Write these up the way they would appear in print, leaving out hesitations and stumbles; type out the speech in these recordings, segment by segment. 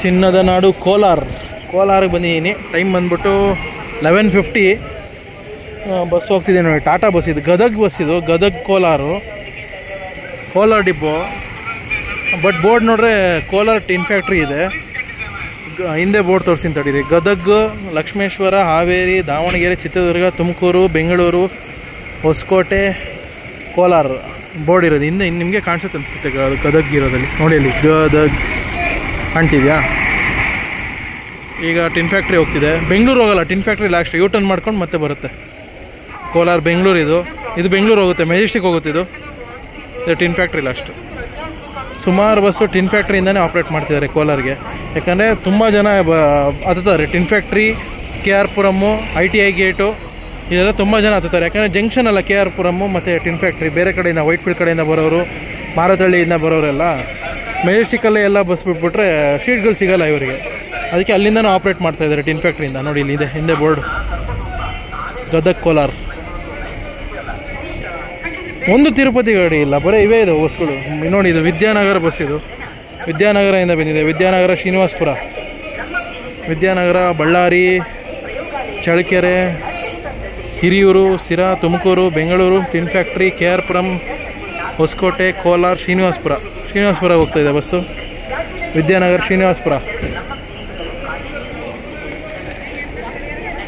ಚಿನ್ನದ ನಾಡು ಕೋಲಾರಿಗೆ ಬಂದಿದ್ದೀನಿ. ಟೈಮ್ ಬಂದ್ಬಿಟ್ಟು 11:50. ಬಸ್ ಹೋಗ್ತಿದೆ ನೋಡಿ, ಟಾಟಾ ಬಸ್ ಇದು, ಗದಗ್ ಬಸ್ ಇದು, Gadag Kolar depot. But board ನೋಡ್ರೆ ಕೋಲಾರ ಟಿನ್ ಫ್ಯಾಕ್ಟ್ರಿ ಇದೆ. ಹಿಂದೆ ಬೋರ್ಡ್ ತೋರಿಸ್ತೀನಿ ತಡೀರಿ. ಗದಗ್, ಲಕ್ಷ್ಮೇಶ್ವರ, ಹಾವೇರಿ, ದಾವಣಗೆರೆ, ಚಿತ್ರದುರ್ಗ, ತುಮಕೂರು, ಬೆಂಗಳೂರು, ಹೊಸಕೋಟೆ, ಕೋಲಾರ ಬೋರ್ಡ್ ಇರೋದು ಹಿಂದೆ. ನಿಮಗೆ ಕಾಣಿಸುತ್ತೆ ಅನಿಸುತ್ತೆ ಗದಗ್ ಇರೋದಲ್ಲಿ ನೋಡಿ, ಅಲ್ಲಿ ಗದಗ್ ಕಾಣ್ತಿದ್ಯಾ. ಈಗ ಟಿನ್ ಫ್ಯಾಕ್ಟ್ರಿ ಹೋಗ್ತಿದೆ. ಬೆಂಗಳೂರು ಹೋಗಲ್ಲ, tin factory last U turn ಮಾಡ್ಕೊಂಡು ಮತ್ತೆ ಬರುತ್ತೆ. ಕೋಲಾರ ಬೆಂಗಳೂರು ಇದು ಬೆಂಗಳೂರು ಹೋಗುತ್ತೆ, ಮೆಜೆಸ್ಟಿಕ್ ಹೋಗುತ್ತೆ. ಇದು ಟಿನ್ ಫ್ಯಾಕ್ಟ್ರಿ ಲಾಸ್ಟ್. ಸುಮಾರು ಬಸ್ಸು ಟಿನ್ ಫ್ಯಾಕ್ಟ್ರಿಯಿಂದನೇ ಆಪ್ರೇಟ್ ಮಾಡ್ತಿದ್ದಾರೆ ಕೋಲಾರಿಗೆ. ಯಾಕಂದರೆ ತುಂಬ ಜನ ಹತ್ತುತ್ತಾರೆ tin factory, KR Puram, ITI gate, ಇದೆಲ್ಲ ತುಂಬ ಜನ ಹತ್ತುತ್ತಾರೆ. ಯಾಕಂದರೆ ಜಂಕ್ಷನ್ ಅಲ್ಲ KR ಪುರಮ್ಮು ಮತ್ತು ಟಿನ್ ಫ್ಯಾಕ್ಟ್ರಿ. ಬೇರೆ ಕಡೆಯಿಂದ ವೈಟ್ಫೀಲ್ಡ್ ಕಡೆಯಿಂದ ಬರೋರು, ಮಾರತಳ್ಳಿಯಿಂದ ಬರೋರೆಲ್ಲ ಮೆಜೆಸ್ಟಿಕಲ್ಲೇ ಎಲ್ಲ ಬಸ್ ಬಿಟ್ಬಿಟ್ರೆ ಸೀಟ್ಗಳು ಸಿಗೋಲ್ಲ ಇವರಿಗೆ. ಅದಕ್ಕೆ ಅಲ್ಲಿಂದನೂ ಆಪ್ರೇಟ್ ಮಾಡ್ತಾಯಿದ್ದಾರೆ ಟಿನ್ ಫ್ಯಾಕ್ಟ್ರಿಯಿಂದ. ನೋಡಿ ಇಲ್ಲಿ ಇದೆ ಹಿಂದೆ ಬೋರ್ಡ್, ಗದಗ್ ಕೋಲಾರ. ಒಂದು ತಿರುಪತಿ ಗಾಡಿ ಇಲ್ಲ, ಬರೀ ಇವೇ ಇದೆ ಬಸ್ಗಳು. ನೋಡಿ ಇದು ವಿದ್ಯಾನಗರ ಬಸ್, ಇದು ವಿದ್ಯಾನಗರದಿಂದ ಬಂದಿದೆ. Vidyanagar Srinivaspur, Vidyanagar, Ballari, Challakere, Hiriyur, Sira, Tumakuru, Bengaluru, tin factory, KR Puram, Hoskote, Kolar, Srinivaspur ಹೋಗ್ತಾಯಿದೆ ಬಸ್ಸು. ವಿದ್ಯಾನಗರ, ಶ್ರೀನಿವಾಸಪುರ.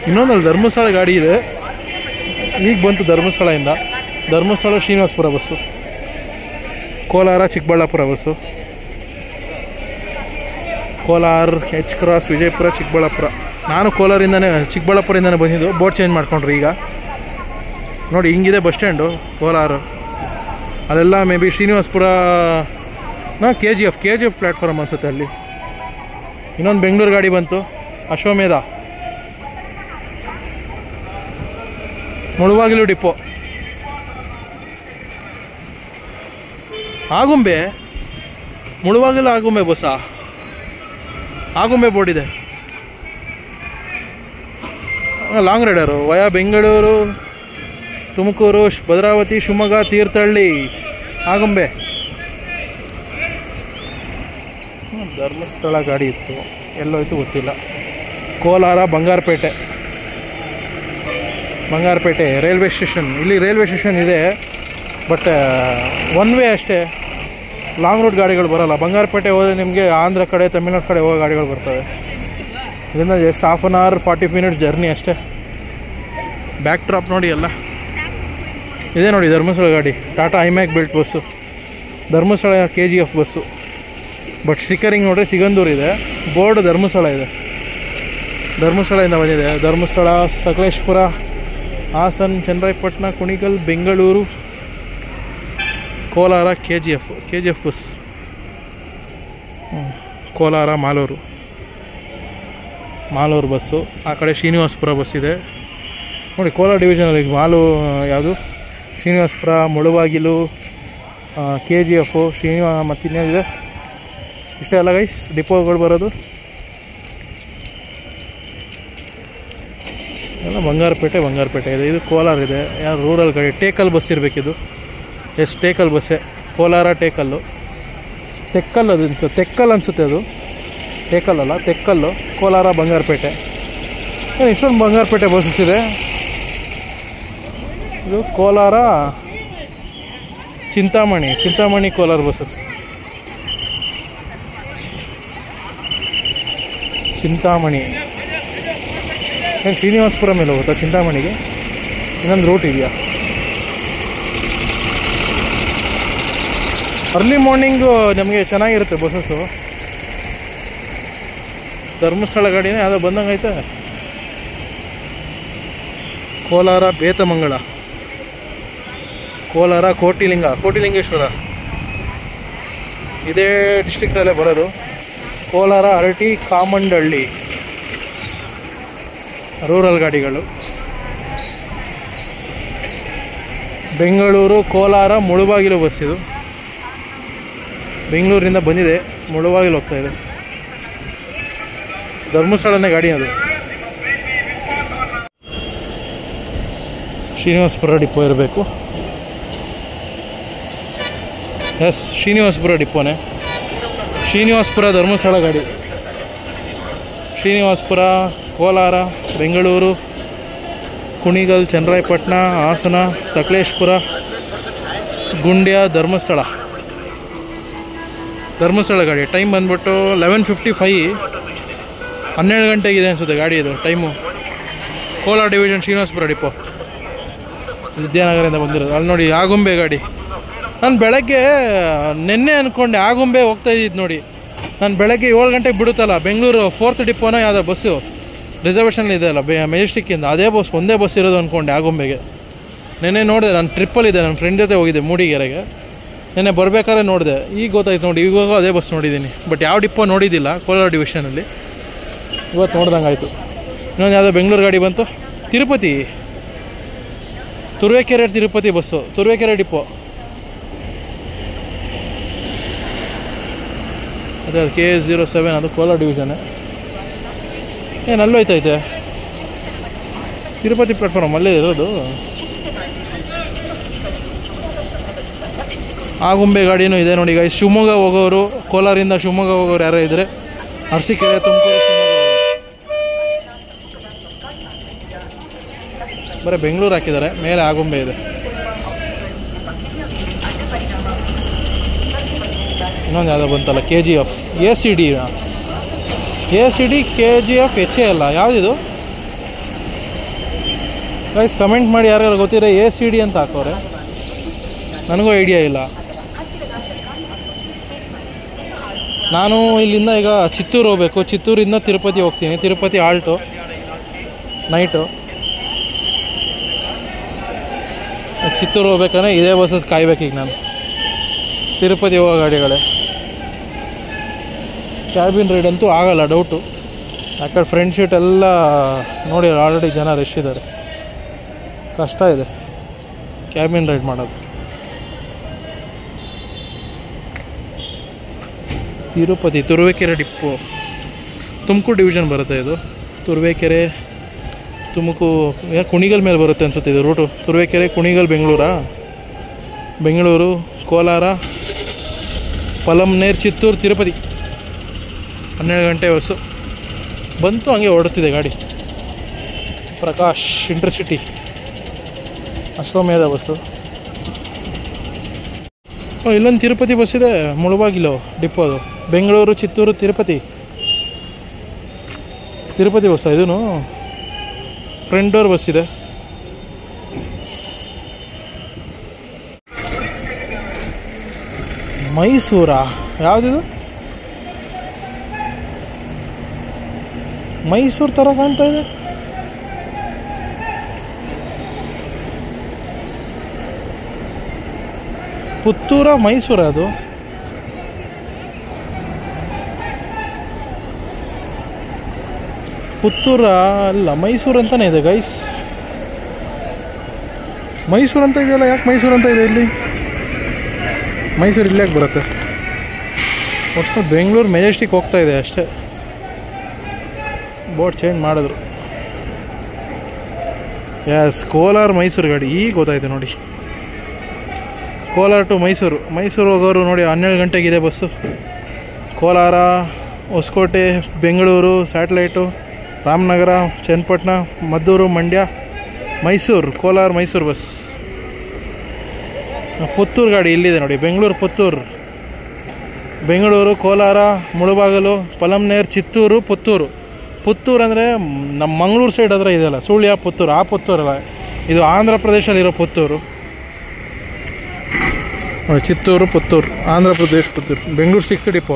ಇನ್ನೊಂದಲ್ಲಿ ಧರ್ಮಸ್ಥಳ ಗಾಡಿ ಇದೆ, ಈಗ ಬಂತು ಧರ್ಮಸ್ಥಳದಿಂದ. Dharmasthala Srinivaspur bus. Kolar Chikkaballapur bus. Kolar, H cross, Vijayapura, Chikkaballapur. ನಾನು ಕೋಲಾರಿಂದನೇ ಚಿಕ್ಕಬಳ್ಳಾಪುರದಿಂದನೇ ಬಂದಿದ್ದು. ಬೋರ್ಡ್ ಚೇಂಜ್ ಮಾಡ್ಕೊಂಡ್ರಿ ಈಗ. ನೋಡಿ ಹಿಂಗಿದೆ ಬಸ್ ಸ್ಟ್ಯಾಂಡು ಕೋಲಾರ. ಅಲ್ಲೆಲ್ಲ maybe Srinivaspur KGF platform ಅನಿಸುತ್ತೆ ಅಲ್ಲಿ. ಇನ್ನೊಂದು ಬೆಂಗಳೂರು ಗಾಡಿ ಬಂತು, ಅಶ್ವಮೇಧ. ಮುಳುಬಾಗಿಲು ಡಿಪೋ. ಮುಳುಬಾಗಿಲು ಆಗುಂಬೆ ಬಸ್ಸಾ? ಆಗುಂಬೆ ಬೋರ್ಡ್ ಇದೆ. Long rider via Bengaluru, Tumakuru, Bhadravati, Shivamogga, Thirthahalli, Agumbe. Dharmasthala ಗಾಡಿ ಇತ್ತು, ಎಲ್ಲೋಯ್ತು ಗೊತ್ತಿಲ್ಲ. Kolar, Bangarapet railway station. ಇಲ್ಲಿ ರೈಲ್ವೆ ಸ್ಟೇಷನ್ ಇದೆ, ಬಟ್ ಒನ್ ವೇ ಅಷ್ಟೇ. ಲಾಂಗ್ ರೂಟ್ ಗಾಡಿಗಳು ಬರೋಲ್ಲ. ಬಂಗಾರಪೇಟೆ ಹೋದರೆ ನಿಮಗೆ ಆಂಧ್ರ ಕಡೆ, ತಮಿಳ್ನಾಡು ಕಡೆ ಹೋಗೋ ಗಾಡಿಗಳು ಬರ್ತವೆ. ಇದರಿಂದ ಜಸ್ಟ್ 1/2 hour 40 minutes ಜರ್ನಿ ಅಷ್ಟೇ. ಬ್ಯಾಕ್ ಡ್ರಾಪ್ ನೋಡಿ ಎಲ್ಲ ಇದೆ. ನೋಡಿ ಧರ್ಮಸ್ಥಳ ಗಾಡಿ, ಟಾಟಾ ಐಮ್ಯಾಕ್ built bus. Dharmasthala KGF bus. But stickering ನೋಡ್ರಿ ಸಿಗಂದೂರು ಇದೆ, ಬೋರ್ಡ್ ಧರ್ಮಸ್ಥಳ ಇದೆ. ಧರ್ಮಸ್ಥಳದಿಂದ ಬಂದಿದೆ. Dharmasthala, Sakleshpur, Hassan, Channarayapatna, Kunigal, Bengaluru, Kolar, KGF bus. Kolar, Malur bus. ಆ ಕಡೆ ಶ್ರೀನಿವಾಸಪುರ ಬಸ್ ಇದೆ ನೋಡಿ. ಕೋಲಾರ ಡಿವಿಷನಲ್ಲಿ ಯಾವುದು ಶ್ರೀನಿವಾಸಪುರ, ಮುಳುಬಾಗಿಲು, KGF, ಮತ್ತು ಇನ್ನೇನಿದೆ ಇಷ್ಟೇ ಅಲ್ಲ ಗೈಸ್ ಡಿಪೋಗಳು ಬರೋದು. ಎಲ್ಲ ಬಂಗಾರಪೇಟೆ ಇದೆ. ಇದು ಕೋಲಾರ ಇದೆ. ಯಾರು ರೂರಲ್ ಗಾಡಿ, ಟೇಕಲ್ ಬಸ್ ಇರಬೇಕಿದು. ಟೇಕಲ್ ಬಸ್ಸೇ. ಕೋಲಾರ ಟೇಕಲ್ಲು, ತೆಕ್ಕಲ್ ಅದು ಅನ್ಸುತ್ತೆ, ತೆಕ್ಕಲ್ ಅನಿಸುತ್ತೆ ಅದು. ಟೇಕಲ್ ಅಲ್ಲ, ತೆಕ್ಕಲ್ಲು. ಕೋಲಾರ, ಬಂಗಾರಪೇಟೆ. ಇಷ್ಟೊಂದು ಬಂಗಾರಪೇಟೆ ಬಸ್ಸಸ್ ಇದೆ. ಇದು ಕೋಲಾರ, ಚಿಂತಾಮಣಿ ಕೋಲಾರ ಬಸ್ಸಸ್. ಚಿಂತಾಮಣಿ ಶ್ರೀನಿವಾಸಪುರ ಮೇಲೆ ಹೋಗುತ್ತಾ ಚಿಂತಾಮಣಿಗೆ? ಇನ್ನೊಂದು ರೂಟ್ ಇದೆಯಾ? ಅರ್ಲಿ ಮಾರ್ನಿಂಗು ನಮಗೆ ಚೆನ್ನಾಗಿರುತ್ತೆ ಬಸ್ಸಸ್ಸು. ಧರ್ಮಸ್ಥಳ ಗಾಡಿನೇ ಯಾವುದೋ ಬಂದಂಗೆ ಐತೆ. ಕೋಲಾರ, ಬೇತಮಂಗಲ, ಕೋಲಾರ, ಕೋಟಿಲಿಂಗೇಶ್ವರ ಇದೇ ಡಿಸ್ಟ್ರಿಕ್ಟಲ್ಲೇ ಬರೋದು. ಕೋಲಾರ, ಅರಟಿ, ಕಾಮಂಡಹಳ್ಳಿ ರೂರಲ್ ಗಾಡಿಗಳು. ಬೆಂಗಳೂರು, ಕೋಲಾರ, ಮುಳುಬಾಗಿಲು ಬಸ್ ಇದು. ಬೆಂಗಳೂರಿಂದ ಬಂದಿದೆ, ಮುಳುಬಾಗಿಲು ಹೋಗ್ತಾಯಿದೆ. ಧರ್ಮಸ್ಥಳನೇ ಗಾಡಿ ಅದು. ಶ್ರೀನಿವಾಸಪುರ ಡಿಪೋ ಇರಬೇಕು. ಎಸ್, ಶ್ರೀನಿವಾಸಪುರ ಡಿಪೋನೇ. ಶ್ರೀನಿವಾಸಪುರ ಧರ್ಮಸ್ಥಳ ಗಾಡಿ. ಶ್ರೀನಿವಾಸಪುರ, ಕೋಲಾರ, ಬೆಂಗಳೂರು, ಕುಣಿಗಲ್, ಚನ್ನರಾಯಪಟ್ಟಣ, ಹಾಸನ, ಸಕಲೇಶಪುರ, ಗುಂಡ್ಯ, ಧರ್ಮಸ್ಥಳ ಗಾಡಿ. ಟೈಮ್ ಬಂದ್ಬಿಟ್ಟು 11:55, 12 ಗಂಟೆಗಿದೆ ಅನಿಸುತ್ತೆ ಗಾಡಿ ಇದು time. Kolar division, Srinivaspur depot, ವಿದ್ಯಾನಗರದಿಂದ ಬಂದಿರೋದು. ಅಲ್ಲಿ ನೋಡಿ ಆಗುಂಬೆ ಗಾಡಿ. ನಾನು ಬೆಳಗ್ಗೆ ನಿನ್ನೆ ಅಂದ್ಕೊಂಡೆ ಆಗುಂಬೆ ಹೋಗ್ತಾ ಇದ್ದಿದ್ದು ನೋಡಿ. ನಾನು ಬೆಳಗ್ಗೆ 7 ಗಂಟೆಗೆ ಬಿಡುತ್ತಲ್ಲ ಬೆಂಗಳೂರು 4th ಡಿಪೋನೋ ಯಾವುದೋ ಬಸ್ಸು ರಿಸರ್ವೇಷನ್ ಇದೆ ಅಲ್ಲ ಮೆಜೆಸ್ಟಿಕ್ಕಿಂದ, ಅದೇ ಬಸ್ ಒಂದೇ ಬಸ್ ಇರೋದು ಅಂದ್ಕೊಂಡೆ ಆಗುಂಬೆಗೆ. ನೆನ್ನೆ ನೋಡಿದೆ, ನಾನು ಟ್ರಿಪ್ಪಲ್ಲಿದ್ದೆ, ನನ್ನ ಫ್ರೆಂಡ್ ಜೊತೆ ಹೋಗಿದ್ದೆ ಮೂಡಿಗೆರೆಗೆ. ನೆನ್ನೆ ಬರಬೇಕಾದ್ರೆ ನೋಡಿದೆ, ಈಗ ಗೊತ್ತಾಯ್ತು ನೋಡಿ. ಇವಾಗ ಅದೇ ಬಸ್ ನೋಡಿದ್ದೀನಿ, ಬಟ್ ಯಾವ ಡಿಪೋ ನೋಡಿದ್ದಿಲ್ಲ ಕೋಲಾರ ಡಿವಿಷನಲ್ಲಿ. ಇವತ್ತು ನೋಡ್ದಂಗೆ ಆಯಿತು. ಇನ್ನೊಂದು ಯಾವುದೋ ಬೆಂಗಳೂರು ಗಾಡಿ ಬಂತು, ತಿರುಪತಿ, ತುರುವೇಕೆರೆ ತಿರುಪತಿ ಬಸ್ಸು, ತುರುವೇಕೆರೆ ಡಿಪೋ. ಅದೇ KS07, ಅದು ಕೋಲಾರ ಡಿವಿಷನ್. ಏನು ಅಲ್ಲೋಯ್ತೈತೆ ತಿರುಪತಿ ಪ್ಲಾಟ್ಫಾರ್ಮ್ ಅಲ್ಲೇ ಇರೋದು. ಆಗುಂಬೆ ಗಾಡಿನೂ ಇದೆ ನೋಡಿ. ಈಗ ಶಿವಮೊಗ್ಗ ಹೋಗೋರು, ಕೋಲಾರಿಂದ ಶಿವಮೊಗ್ಗ ಹೋಗೋರು ಯಾರೋ ಇದ್ದರೆ ಅರಸೀಕೆರೆ, ತುಮಕೂರು, ಬರೀ ಬೆಂಗಳೂರು ಹಾಕಿದ್ದಾರೆ, ಮೇಲೆ ಆಗುಂಬೆ ಇದೆ. ಇನ್ನೊಂದು ಯಾವುದೋ ಬಂತಲ್ಲ KGF, ACD, KGF, HA ಅಲ್ಲ, ಯಾವುದಿದು ಗೈಸ್? ಕಮೆಂಟ್ ಮಾಡಿ ಯಾರು ಗೊತ್ತಿರೋ. ACD ಅಂತ ಹಾಕೋರೆ, ನನಗೂ ಐಡಿಯಾ ಇಲ್ಲ. ನಾನು ಇಲ್ಲಿಂದ ಈಗ ಚಿತ್ತೂರು ಹೋಗಬೇಕು, ಚಿತ್ತೂರಿಂದ ತಿರುಪತಿ ಹೋಗ್ತೀನಿ. ತಿರುಪತಿ ಆಲ್ಟು ನೈಟು. ಚಿತ್ತೂರು ಹೋಗ್ಬೇಕಂದ್ರೆ ಇದೇ ಬಸ್ಸಸ್ ಕಾಯ್ಬೇಕೀಗ ನಾನು. ತಿರುಪತಿ ಹೋಗೋ ಗಾಡಿಗಳೇ. ಕ್ಯಾಬಿನ್ ರೈಡ್ ಅಂತೂ ಆಗಲ್ಲ, ಡೌಟು. ಯಾಕಂದ್ರೆ ಫ್ರಂಟ್ ಸೀಟ್ ಎಲ್ಲ ನೋಡಿ ಆಲ್ರೆಡಿ ಜನ ರಶ್ ಇದ್ದಾರೆ, ಕಷ್ಟ ಇದೆ ಕ್ಯಾಬಿನ್ ರೈಡ್ ಮಾಡೋದು. ತಿರುಪತಿ, ತುರುವೇಕೆರೆ ಡಿಪೋ, ತುಮಕೂರು ಡಿವಿಷನ್ ಬರುತ್ತೆ ಇದು. ತುರುವೇಕೆರೆ, ತುಮಕೂರು, ಕುಣಿಗಲ್ ಮೇಲೆ ಬರುತ್ತೆ ಅನ್ಸುತ್ತೆ ಇದು ರೂಟು. ತುರುವೇಕೆರೆ, ಕುಣಿಗಲ್, ಬೆಂಗಳೂರು, ಕೋಲಾರ, ಪಲಂನೇರ್, ಚಿತ್ತೂರು, ತಿರುಪತಿ. 12 ಗಂಟೆ ಬಸ್ಸು ಬಂತು, ಹಂಗೆ ಹೊರಡ್ತಿದೆ ಗಾಡಿ. ಪ್ರಕಾಶ್ ಇಂಟರ್ಸಿಟಿ, ಅಶ್ವಮೇಧ ಬಸ್ಸು. ಇಲ್ಲೊಂದು ತಿರುಪತಿ ಬಸ್ ಇದೆ, ಮುಳುಬಾಗಿಲು ಡಿಪೋದು. ಬೆಂಗಳೂರು, ಚಿತ್ತೂರು, ತಿರುಪತಿ ಬಸ್ಸಾ ಇದೂ? ಫ್ರಂಟ್ ಡೋರ್ ಬಸ್ ಇದೆ. ಮೈಸೂರಾ? ಯಾವುದಿದು? ಮೈಸೂರು ಥರ ಕಾಣ್ತಾ ಇದೆ. ಪುತ್ತೂರ, ಮೈಸೂರ? ಅದು ಪುತ್ತೂರ ಅಲ್ಲ, ಮೈಸೂರು ಅಂತಾನೆ ಇದೆ ಗೈಸ್. ಮೈಸೂರು ಅಂತ ಇದೆಯಲ್ಲ, ಯಾಕೆ ಮೈಸೂರು ಅಂತ ಇದೆ ಇಲ್ಲಿ? ಮೈಸೂರು ಇಲ್ಲೇ ಬರುತ್ತೆ. ಒಟ್ಟು ಬೆಂಗಳೂರು ಮೆಜೆಸ್ಟಿಕ್ ಹೋಗ್ತಾ ಇದೆ ಅಷ್ಟೇ. ಬೋರ್ಡ್ ಚೇಂಜ್ ಮಾಡಿದ್ರು. ಎಸ್, ಕೋಲಾರ ಮೈಸೂರು ಗಾಡಿ ಈಗ ಗೊತ್ತಾಯ್ತು ನೋಡಿ. ಕೋಲಾರ ಟು ಮೈಸೂರು ಹೋಗೋರು ನೋಡಿ 12 ಗಂಟೆಗಿದೆ bus. Kolar, Hoskote, Bengaluru, satellite, Ramanagara, Channapatna, Maddur, Mandya, Mysuru, Kolar Mysuru bus. Puttur ಗಾಡಿ ಇಲ್ಲಿದೆ ನೋಡಿ. ಬೆಂಗಳೂರು, ಕೋಲಾರ, ಮುಳುಬಾಗಲು, ಪಲಂನೇರ್, ಚಿತ್ತೂರು, ಪುತ್ತೂರು ಅಂದರೆ ನಮ್ಮ ಮಂಗಳೂರು ಸೈಡ್ ಹತ್ರ ಇದೆಯಲ್ಲ, ಸುಳ್ಯ, ಪುತ್ತೂರು. ಆ ಪುತ್ತೂರಲ್ಲ, ಇದು ಆಂಧ್ರ ಪ್ರದೇಶದಲ್ಲಿರೋ ಪುತ್ತೂರು. ಚಿತ್ತೂರು, ಪುತ್ತೂರು, ಆಂಧ್ರ ಪ್ರದೇಶ್, ಪುತ್ತೂರು. Bengaluru 6th depot.